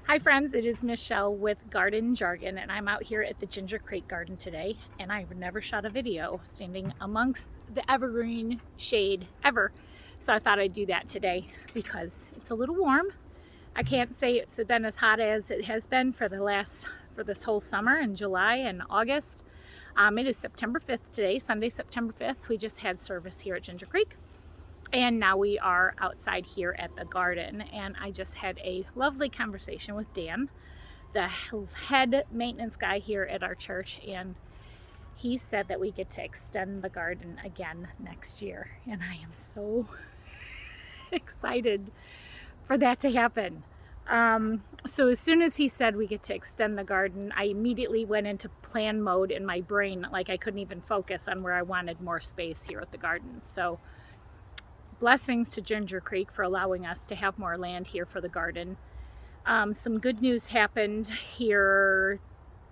Hi friends, it is Michelle with Garden Jargon, and I'm out here at the Ginger Creek Garden today, and I've never shot a video standing amongst the evergreen shade ever. So I thought I'd do that today because it's a little warm. I can't say it's been as hot as it has been for this whole summer in July and August. It is September 5th today, Sunday, September 5th. We just had service here at Ginger Creek. And now we are outside here at the garden, and I just had a lovely conversation with Dan, the head maintenance guy here at our church, and he said that we get to extend the garden again next year, and I am so excited for that to happen. So as soon as he said we get to extend the garden, I immediately went into plan mode in my brain, like I couldn't even focus on where I wanted more space here at the garden. So blessings to Ginger Creek for allowing us to have more land here for the garden. Some good news happened here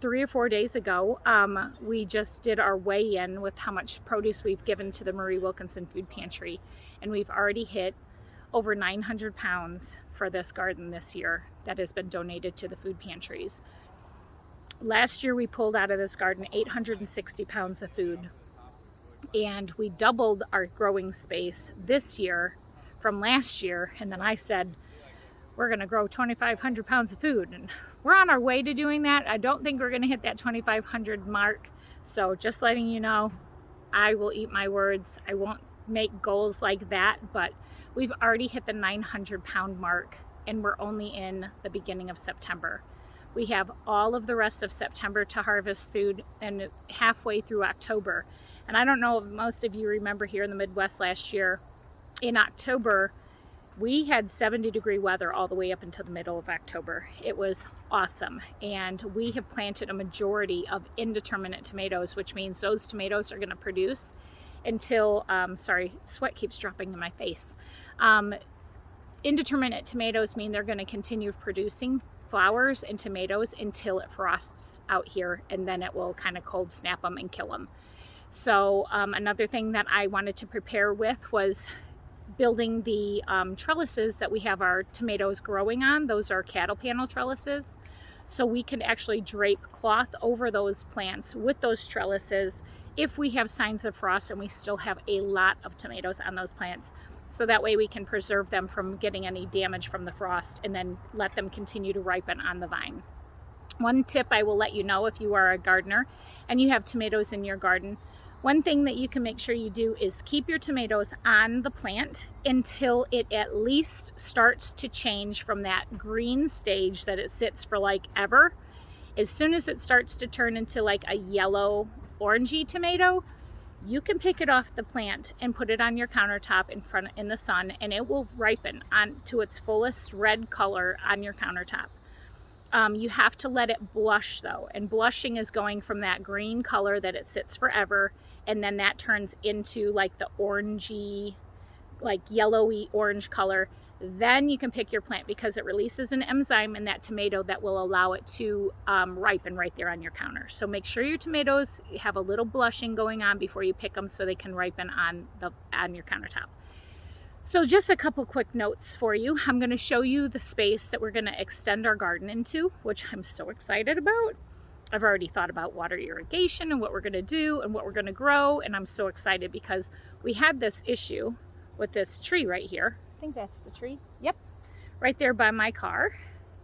3 or 4 days ago. We just did our weigh-in with how much produce we've given to the Marie Wilkinson Food Pantry, and we've already hit over 900 pounds for this garden this year that has been donated to the food pantries. Last year we pulled out of this garden 860 pounds of food, and we doubled our growing space this year from last year. And then I said, we're gonna grow 2,500 pounds of food, and we're on our way to doing that. I don't think we're gonna hit that 2,500 mark. So just letting you know, I will eat my words. I won't make goals like that, but we've already hit the 900 pound mark, and we're only in the beginning of September. We have all of the rest of September to harvest food and halfway through October. And I don't know if most of you remember here in the Midwest last year, in October, we had 70-degree weather all the way up until the middle of October. It was awesome. And we have planted a majority of indeterminate tomatoes, which means those tomatoes are gonna produce until, sorry, sweat keeps dropping in my face. Indeterminate tomatoes mean they're gonna continue producing flowers and tomatoes until it frosts out here, and then it will kind of cold snap them and kill them. So another thing that I wanted to prepare with was building the trellises that we have our tomatoes growing on. Those are cattle panel trellises. So we can actually drape cloth over those plants with those trellises if we have signs of frost and we still have a lot of tomatoes on those plants. So that way we can preserve them from getting any damage from the frost and then let them continue to ripen on the vine. One tip I will let you know if you are a gardener and you have tomatoes in your garden, one thing that you can make sure you do is keep your tomatoes on the plant until it at least starts to change from that green stage that it sits for like ever. As soon as it starts to turn into like a yellow orangey tomato, you can pick it off the plant and put it on your countertop in the sun, and it will ripen on to its fullest red color on your countertop. You have to let it blush though, and blushing is going from that green color that it sits forever, and then that turns into like the orangey, like yellowy orange color. Then you can pick your plant because it releases an enzyme in that tomato that will allow it to ripen right there on your counter. So make sure your tomatoes have a little blushing going on before you pick them so they can ripen on your countertop. So just a couple quick notes for you. I'm going to show you the space that we're going to extend our garden into, which I'm so excited about. I've already thought about water irrigation and what we're going to do and what we're going to grow, and I'm so excited because we had this issue with this tree right here. I think that's the tree. Yep. Right there by my car.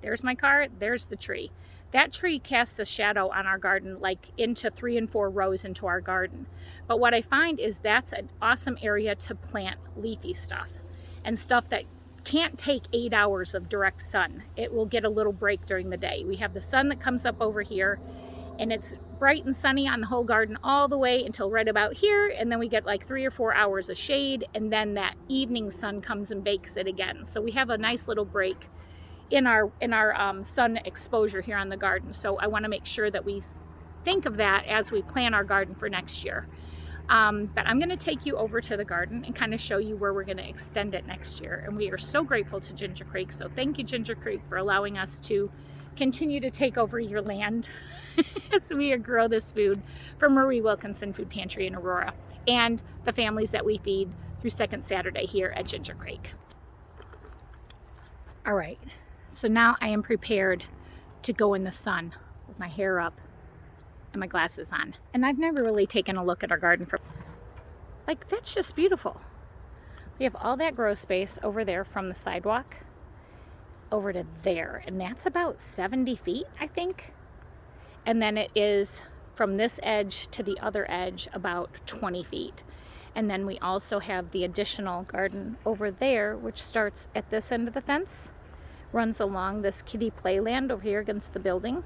There's my car. There's the tree. That tree casts a shadow on our garden, like into 3 and 4 rows into our garden. But what I find is that's an awesome area to plant leafy stuff and stuff that can't take 8 hours of direct sun. It will get a little break during the day. We have the sun that comes up over here, and it's bright and sunny on the whole garden all the way until right about here, and then we get like 3 or 4 hours of shade, and then that evening sun comes and bakes it again. So we have a nice little break in our sun exposure here on the garden. So I want to make sure that we think of that as we plan our garden for next year. But I'm going to take you over to the garden and kind of show you where we're going to extend it next year. And we are so grateful to Ginger Creek. So thank you, Ginger Creek, for allowing us to continue to take over your land as we grow this food for Marie Wilkinson Food Pantry in Aurora and the families that we feed through Second Saturday here at Ginger Creek. All right, So now I am prepared to go in the sun with my hair up and my glasses on. And I've never really taken a look at our garden for, like, that's just beautiful. We have all that grow space over there from the sidewalk over to there, and that's about 70 feet, I think. And then it is from this edge to the other edge about 20 feet. And then we also have the additional garden over there, which starts at this end of the fence, runs along this kiddie playland over here against the building.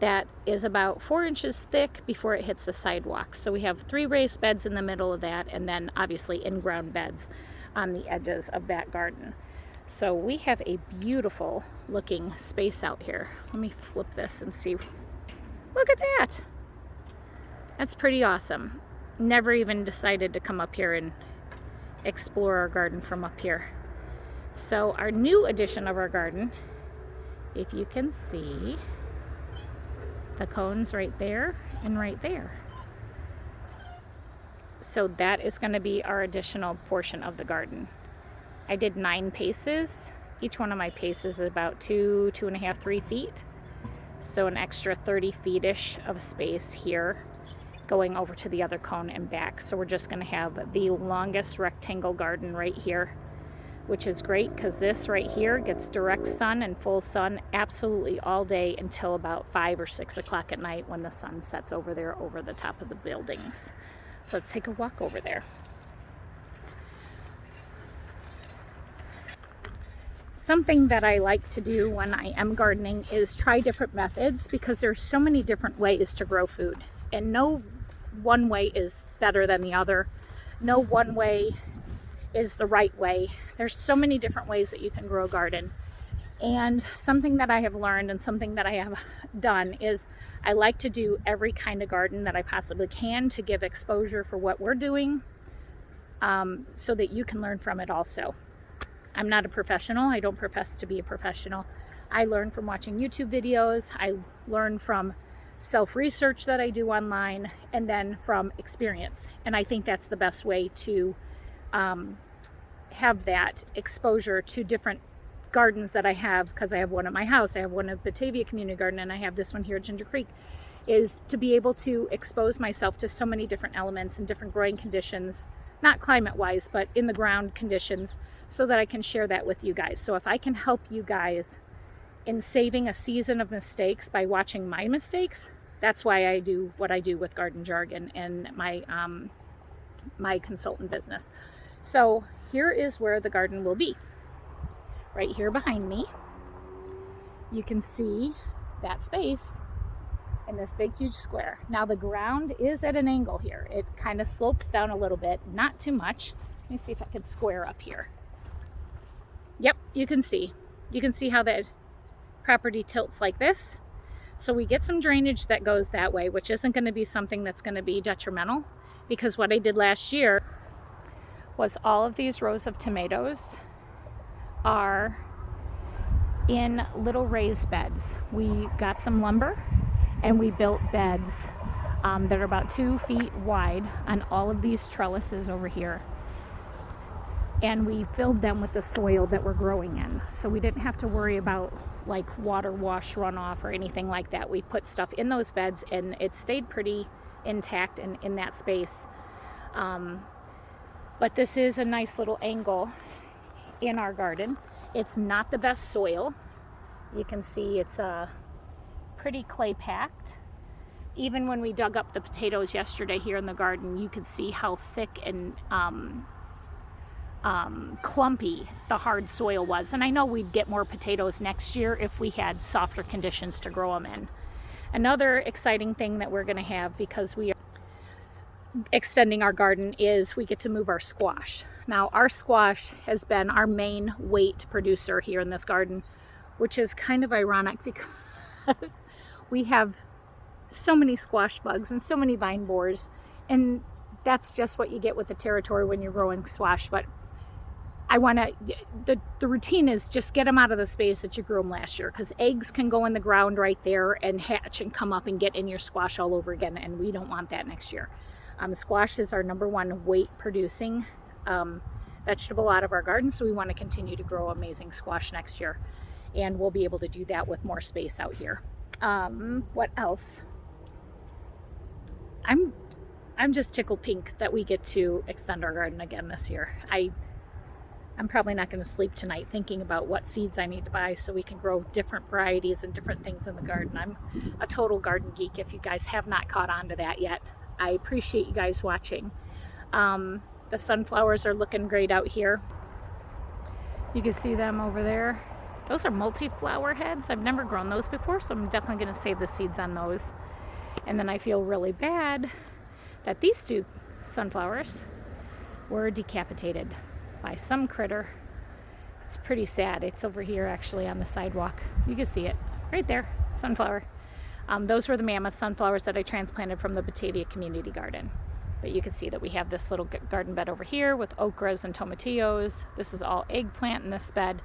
That is about 4 inches thick before it hits the sidewalk. So we have 3 raised beds in the middle of that, and then obviously in-ground beds on the edges of that garden. So we have a beautiful looking space out here. Let me flip this and see. Look at that. That's pretty awesome. Never even decided to come up here and explore our garden from up here. So our new addition of our garden, if you can see, the cones right there and right there. So that is going to be our additional portion of the garden. I did 9 paces. Each one of my paces is about 2.5, 3 feet. So an extra 30 feet-ish of space here going over to the other cone and back. So we're just going to have the longest rectangle garden right here, which is great because this right here gets direct sun and full sun absolutely all day until about 5 or 6 o'clock at night when the sun sets over there over the top of the buildings. So let's take a walk over there. Something that I like to do when I am gardening is try different methods, because there's so many different ways to grow food, and no one way is better than the other. No one way is the right way. There's so many different ways that you can grow a garden. And something that I have learned and something that I have done is I like to do every kind of garden that I possibly can to give exposure for what we're doing, so that you can learn from it also. I'm not a professional. I don't profess to be a professional. I learn from watching YouTube videos. I learn from self-research that I do online, and then from experience. And I think that's the best way to have that exposure to different gardens that I have, because I have one at my house, I have one at Batavia Community Garden, and I have this one here at Ginger Creek, is to be able to expose myself to so many different elements and different growing conditions, not climate-wise, but in the ground conditions, so that I can share that with you guys. So if I can help you guys in saving a season of mistakes by watching my mistakes, that's why I do what I do with Garden Jargon and my my consultant business. So here is where the garden will be. Right here behind me, you can see that space in this big huge square. Now the ground is at an angle here. It kind of slopes down a little bit, not too much. Let me see if I can square up here. Yep, you can see how the property tilts like this. So we get some drainage that goes that way, which isn't going to be something that's going to be detrimental, because what I did last year was all of these rows of tomatoes are in little raised beds. We got some lumber and we built beds that are about 2 feet wide on all of these trellises over here. And we filled them with the soil that we're growing in. So we didn't have to worry about like water wash runoff or anything like that. We put stuff in those beds and it stayed pretty intact and in that space. But this is a nice little angle in our garden. It's not the best soil. You can see it's pretty clay packed. Even when we dug up the potatoes yesterday here in the garden, you could see how thick and clumpy the hard soil was. And I know we'd get more potatoes next year if we had softer conditions to grow them in. Another exciting thing that we're going to have, because we are extending our garden, is we get to move our squash. Now our squash has been our main weight producer here in this garden, which is kind of ironic because we have so many squash bugs and so many vine borers, and that's just what you get with the territory when you're growing squash. But I want to, the routine is just get them out of the space that you grew them last year, because eggs can go in the ground right there and hatch and come up and get in your squash all over again, and we don't want that next year. Squash is our #1 weight producing vegetable out of our garden, so we want to continue to grow amazing squash next year. and we'll be able to do that with more space out here. What else? I'm just tickled pink that we get to extend our garden again this year. I'm probably not going to sleep tonight thinking about what seeds I need to buy so we can grow different varieties and different things in the garden. I'm a total garden geek if you guys have not caught on to that yet. I appreciate you guys watching. The sunflowers are looking great out here. You can see them over there. Those are multi-flower heads. I've never grown those before, so I'm definitely going to save the seeds on those. And then I feel really bad that these two sunflowers were decapitated by some critter. It's pretty sad. It's over here actually on the sidewalk. You can see it right there, sunflower. Those were the mammoth sunflowers that I transplanted from the Batavia Community Garden. But you can see that we have this little garden bed over here with okras and tomatillos. This is all eggplant in this bed.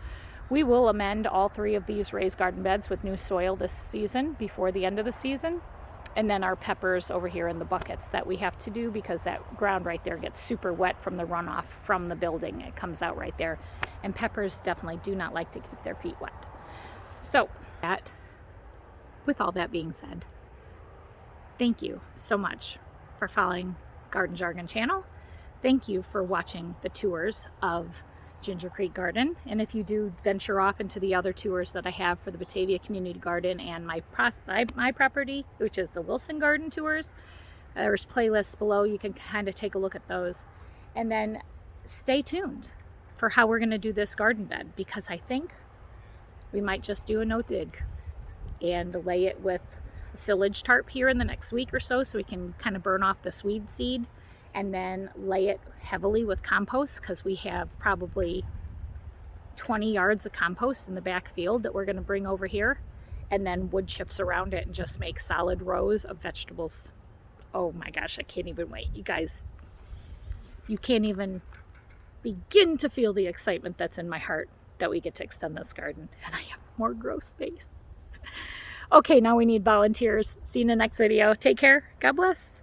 We will amend all 3 of these raised garden beds with new soil this season before the end of the season. And then our peppers over here in the buckets that we have to do because that ground right there gets super wet from the runoff from the building. It comes out right there. And peppers definitely do not like to keep their feet wet. So, with all that being said, thank you so much for following Garden Jargon channel. Thank you for watching the tours of Ginger Creek Garden, and if you do venture off into the other tours that I have for the Batavia Community Garden and my property, which is the Wilson Garden tours, there's playlists below. You can kind of take a look at those, and then stay tuned for how we're going to do this garden bed, because I think we might just do a no dig and lay it with a silage tarp here in the next week or so we can kind of burn off the weed seed, and then lay it heavily with compost, because we have probably 20 yards of compost in the back field that we're going to bring over here, and then wood chips around it and just make solid rows of vegetables. Oh my gosh, I can't even wait. You guys, you can't even begin to feel the excitement that's in my heart that we get to extend this garden and I have more grow space. Okay, now we need volunteers. See you in the next video. Take care. God bless.